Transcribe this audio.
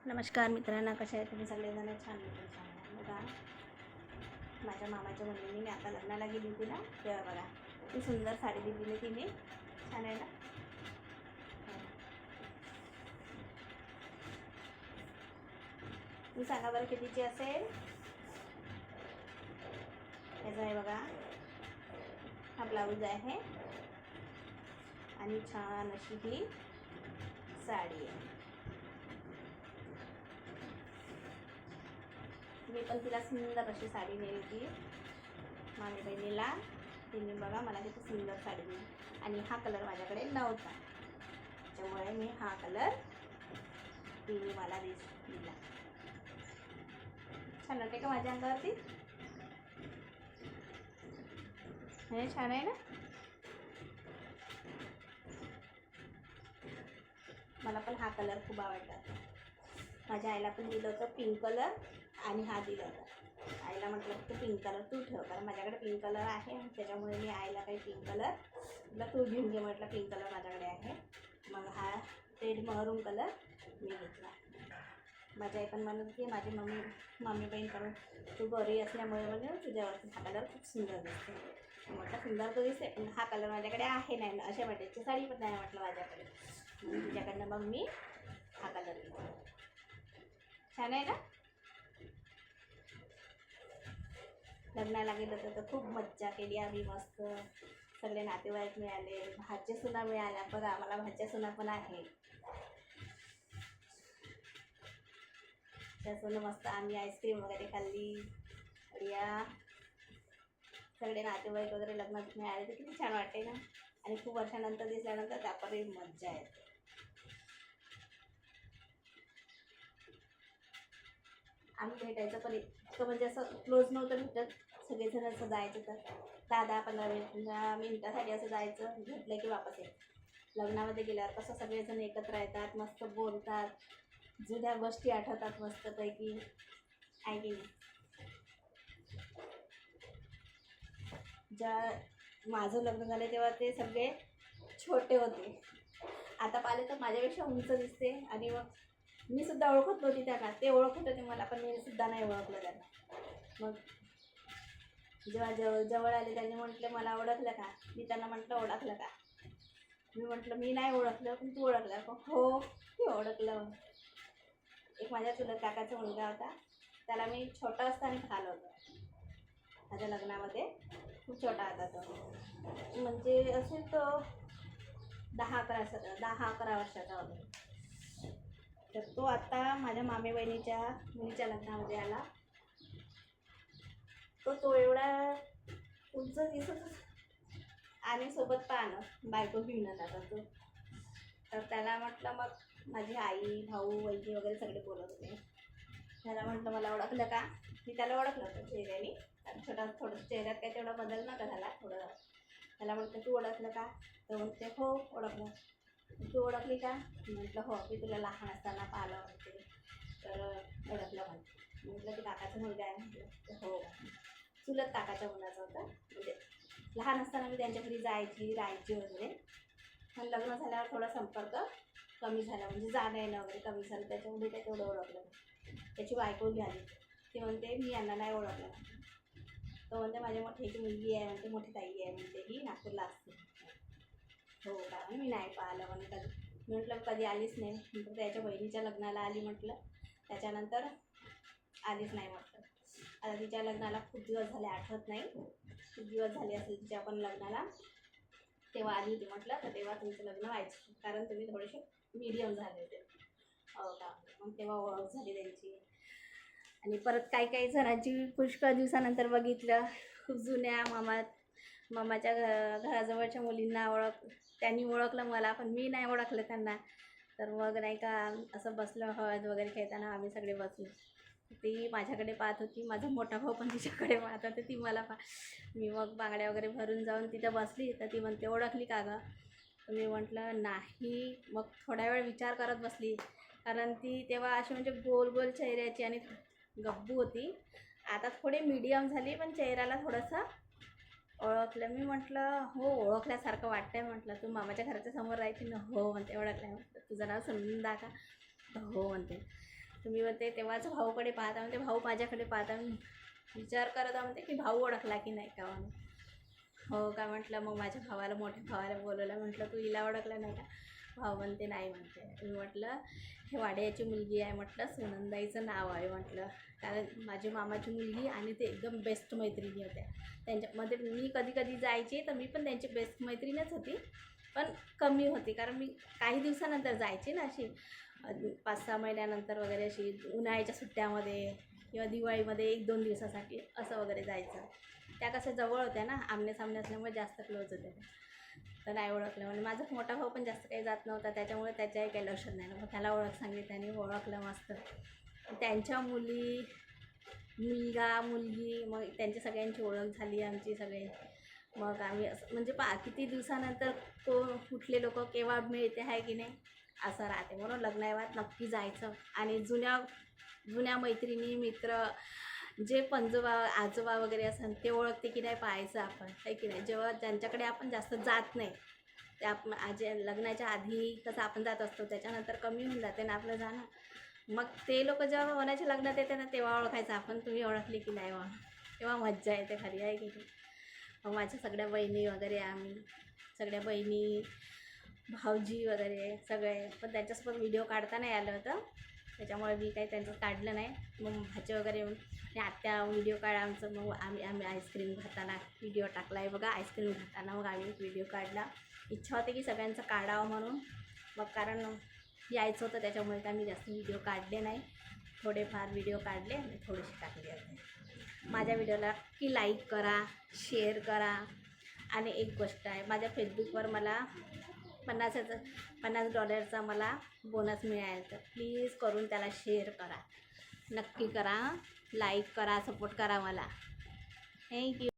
नमस्कार मित्रांनो, कशा आहे तुम्ही सगळेजण? छान बघा, माझ्या मामाच्या मुलीने मी आता लग्नाला गेली होती ना, तेव्हा बघा ती सुंदर साडी दिलेली तिने. छान आहे ना? मी सांगा बरं कितीची असेल? याचा आहे बघा, हा ब्लाऊज आहे आणि छान अशी ही साडी आहे. मी पण तिला सुंदर अशी साडी नेली होती मामी बहिणीला. तिने बघा मला किती सुंदर साडी दिली आणि हा कलर माझ्याकडे नव्हता, त्यामुळे मी हा कलर तिने मला दिला. छान वाटते का माझ्या अंगावरती? हे छान आहे ना? मला पण हा कलर खूप आवडला. माझ्या आईला पण दिलं होतं पिंक कलर आणि हा दिला होता. आईला म्हटलं की पिंक कलर तू ठेव, कारण माझ्याकडे पिंक कलर आहे, त्याच्यामुळे मी आईला काही पिंक कलर म्हटलं तू घेऊन घे. म्हटलं पिंक कलर माझ्याकडे आहे. मग हा रेड मरून कलर मी घेतला. माझी आई पण म्हणत होती, माझी मम्मी बहीणकडून तू बरी असल्यामुळे म्हणजे तुझ्यावरती हा कलर खूप सुंदर दिसते. म्हटलं सुंदर तर दिसते, पण हा कलर माझ्याकडे आहे नाही ना, अशा वाटायची साडी पण नाही म्हटलं माझ्याकडे. तुझ्याकडनं मग मी हा कलर घेतला. छान आहे ना? लग्नाला गेलो तर खूप मज्जा केली आम्ही. मस्त सगळे नातेवाईक मिळाले, भाच्या सुना मिळाल्या. बघा मला भाच्या सुना पण आहे. त्यासोबत मस्त आम्ही आईस्क्रीम वगैरे खाल्ली. या सगळे नातेवाईक वगैरे लग्नात मिळाले तर किती छान वाटते ना. आणि खूप वर्षानंतर दिसल्यानंतर त्यापरी मज्जा येते. आम्ही भेटायचं पण इतकं म्हणजे असं क्लोज नव्हतं भेटत. सगळेजण असं जायचं तर 10-15 मिनिटासाठी असं जायचं, भेटलं की वापस यायचं. लग्नामध्ये गेल्यावर कसं सगळेजण एकत्र येतात, मस्त बोलतात, जुन्या गोष्टी आठवतात मस्तपैकी, आहे की नाही? माझं लग्न झालं तेव्हा ते सगळे छोटे होते. आता पाहिले तर माझ्यापेक्षा उंच दिसते. आणि मग मी सुद्धा ओळखत नव्हती त्यांना, ते ओळखत होते मला, पण मी सुद्धा नाही ओळखलं त्यांना. मग जेव्हा जवळ आले त्यांनी म्हटलं मला ओळखलं का? मी त्यांना म्हटलं ओळखलं का? मी म्हटलं मी नाही ओळखलं, पण तू ओळखलं का? हो मी ओळखलं. एक माझ्या चुलत काकाचा मुलगा होता, त्याला मी छोटा असताना पाहिलं होतं माझ्या लग्नामध्ये. खूप छोटा होता तो, म्हणजे असेल तो 10-11 वर्षाचा होता. तर तो आता माझ्या मामी बहिणीच्या मुलीच्या लग्नामध्ये आला. तो एवढा उंच दिसत होता आणि सोबत पाहणं बायको घेऊन आला तो. तर त्याला म्हटलं, मग माझी आई भाऊ वैदी वगैरे सगळे बोलत होते. त्याला म्हटलं मला ओळखलं का? मी त्याला ओळखलं होतं चेहऱ्याने, थोडं चेहऱ्यात काय तेवढा बदल नका झाला थोडं. त्याला म्हटलं तू ओळखलं का? तर म्हणते हो ओळखलं. तू ओळखली का? म्हटलं हो, मी तुला लहान असताना पाहिलं होते, तर ओळखलं म्हणते. म्हटलं की काकाचा मुलगा आहे. म्हटलं हो, चुलत काकाच्या मुलाचं होतं. म्हणजे लहान असताना मी त्यांच्या घरी जायची राहायची वगैरे, पण लग्न झाल्यावर थोडा संपर्क कमी झाला, म्हणजे जाणं येणं वगैरे कमी झालं. त्याच्यामुळे ते तेवढं ओळखलं. त्याची बायको घ्याली, ती म्हणते मी यांना नाही ओळखलं. तो म्हणते माझी मोठीची मुलगी आहे, म्हणते मोठी ताई आहे, म्हणते ही नागपूरला असते. हो का? मी नाही पाहिलं म्हणे कधी. म्हटलं कधी आलीच नाही. म्हटलं त्याच्या बहिणीच्या लग्नाला आली, म्हटलं त्याच्यानंतर आलीच नाही. म्हटलं आता तिच्या लग्नाला खूप दिवस झाले, आठवत नाही, खूप दिवस झाले असेल तिच्या पण लग्नाला, तेव्हा आली होती. म्हटलं तर तेव्हा तुमचं लग्न व्हायचं, कारण तुम्ही थोडेसे मीडियम झाले होते. हो का? मग तेव्हा ओळख झाली त्यांची. आणि परत काही जणांची पुष्कळ दिवसानंतर बघितलं. खूप जुन्या मामाच्या घराजवळच्या मुलींना त्यांनी ओळखलं मला, पण मी नाही ओळखलं त्यांना. तर मग नाही का असं बसलं, हळद वगैरे खेळताना आम्ही सगळे बसलो. ती माझ्याकडे पाहत होती, माझा मोठा भाऊ पण तिच्याकडे पाहत होते, ती मला मी मग बांगड्या वगैरे भरून जाऊन तिथं बसली. तर ती म्हणते ओळखली का गं? मी म्हटलं नाही. मग थोड्या वेळ विचार करत बसली, कारण ती तेव्हा अशी म्हणजे गोल गोल चेहऱ्याची आणि गब्बू होती. आता थोडी मीडियम झाली, पण चेहऱ्याला थोडंसं ओळखलं. मी म्हटलं हो ओळखल्यासारखं वाटतंय. म्हटलं तू मामाच्या घराच्या समोर राहायची ना? हो म्हणते. ओळखलं. म्हटलं तुझं नाव सुनंदा का? हो म्हणते. तुम्ही म्हणते तेव्हाच भाऊकडे पाहता म्हणते, भाऊ माझ्याकडे पाहता, विचार करत म्हणते की भाऊ ओळखला की नाही का म्हणून. हो का म्हटलं. मग माझ्या भावाला, मोठ्या भावाला बोलवलं, म्हटलं तू हिला ओळखलं नाही का? भाऊ म्हणते नाही म्हणते. मी म्हटलं हे वाड्याची मुलगी आहे म्हटलं, सुनंदाईचं नाव आहे म्हटलं, कारण माझी मामाची मुलगी आणि ते एकदम बेस्ट मैत्रिणी होत्या. त्यांच्यामध्ये मी कधी कधी जायची तर मी पण त्यांची बेस्ट मैत्रीणच होती, पण कमी होती, कारण मी काही दिवसानंतर जायची ना, अशी 5-6 महिन्यानंतर वगैरे, अशी उन्हाळ्याच्या सुट्ट्यामध्ये किंवा दिवाळीमध्ये 1-2 दिवसासाठी असं वगैरे जायचं. त्या कसं जवळ होत्या ना, आमने-सामने असल्यामुळे जास्त क्लोज होत्या त्या. तर नाही ओळखलं. म्हणजे माझा मोठा भाऊ पण जास्त काही जात नव्हता, त्याच्यामुळे त्याच्याही काही लक्षात नाही. मग त्याला ओळख सांगितली, त्याने ओळखलं मस्त. त्यांच्या मुली, मुलगा, मुलगी, मग त्यांच्या सगळ्यांची ओळख झाली आमची सगळे. मग आम्ही असं म्हणजे किती दिवसानंतर कुठले लोक केव्हा मिळते आहे की नाही असं राहते. म्हणून लग्नावात नक्की जायचं आणि जुन्या मैत्रिणी, मित्र, जे पंजोबा आजोबा वगैरे असेल ते ओळखते की नाही पाहायचं आपण, आहे की नाही. जेव्हा ज्यांच्याकडे आपण जास्त जात नाही, ते आपण लग्नाच्या आधी कसं आपण जात असतो, त्याच्यानंतर कमी होऊन जाते ना आपलं जाणं. मग ते लोक जेव्हा होण्याच्या लग्नात येते ना, तेव्हा ओळखायचं आपण, तुम्ही ओळखली की नाही म्हणून. तेव्हा मज्जा येते खरी, आहे की नाही. मग माझ्या सगळ्या बहिणी वगैरे, आम्ही सगळ्या बहिणी, भाऊजी वगैरे सगळे, पण त्यांच्यासोबत व्हिडिओ काढता नाही आलं होतं, त्याच्यामुळे मी काही त्यांचं काढलं नाही. मग भाचे वगैरे आणि आत्या व्हिडिओ काढा आमचं. मग आम्ही आईस्क्रीम खाताना व्हिडिओ टाकला आहे बघा, आईस्क्रीम खाताना मग आम्ही व्हिडिओ काढला. इच्छा होती की सगळ्यांचं काढावं म्हणून, मग कारण यायचं होतं त्याच्यामुळे काय मी जास्त व्हिडिओ काढले नाही. थोडेफार व्हिडिओ काढले आणि थोडेसे टाकले होते. माझ्या व्हिडिओला की लाईक करा, शेअर करा. आणि एक गोष्ट आहे, माझ्या फेसबुकवर मला $50 मला बोनस मिळाला, तर प्लीज करून त्याला शेअर करा, नक्की करा, लाईक करा, सपोर्ट करा मला. थँक्यू.